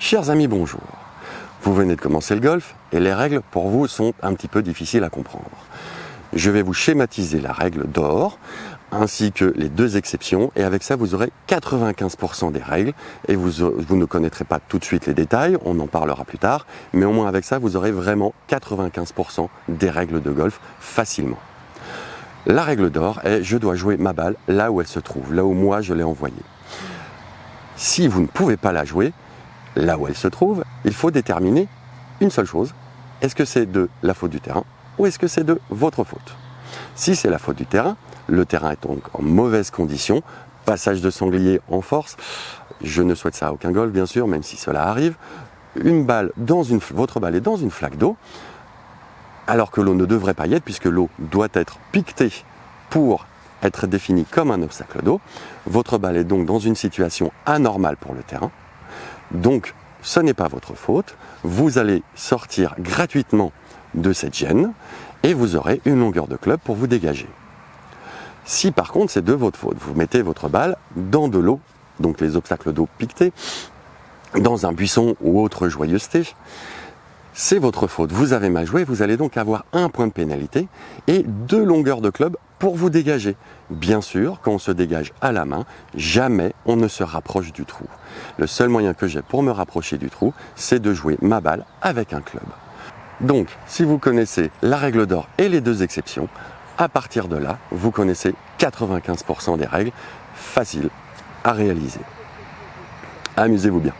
Chers amis, bonjour. Vous venez de commencer le golf et les règles pour vous sont un petit peu difficiles à comprendre. Je vais vous schématiser la règle d'or ainsi que les deux exceptions et avec ça vous aurez 95% des règles et vous ne connaîtrez pas tout de suite les détails, on en parlera plus tard, mais au moins avec ça vous aurez vraiment 95% des règles de golf facilement. La règle d'or est je dois jouer ma balle là où elle se trouve, là où moi je l'ai envoyée. Si vous ne pouvez pas la jouer là où elle se trouve, il faut déterminer une seule chose. Est-ce que c'est de la faute du terrain ou est-ce que c'est de votre faute? Si c'est la faute du terrain, le terrain est donc en mauvaise condition, passage de sanglier en force, je ne souhaite ça à aucun golf bien sûr, même si cela arrive, votre balle est dans une flaque d'eau, alors que l'eau ne devrait pas y être puisque l'eau doit être piquetée pour être définie comme un obstacle d'eau. Votre balle est donc dans une situation anormale pour le terrain. Donc, ce n'est pas votre faute. Vous allez sortir gratuitement de cette gêne et vous aurez une longueur de club pour vous dégager. Si par contre c'est de votre faute, vous mettez votre balle dans de l'eau, donc les obstacles d'eau piquetés, dans un buisson ou autre joyeuseté, c'est votre faute. Vous avez mal joué, vous allez donc avoir un point de pénalité et 2 longueurs de club pour vous dégager. Bien sûr, quand on se dégage à la main, jamais on ne se rapproche du trou. Le seul moyen que j'ai pour me rapprocher du trou, c'est de jouer ma balle avec un club. Donc, si vous connaissez la règle d'or et les deux exceptions, à partir de là, vous connaissez 95% des règles faciles à réaliser. Amusez-vous bien.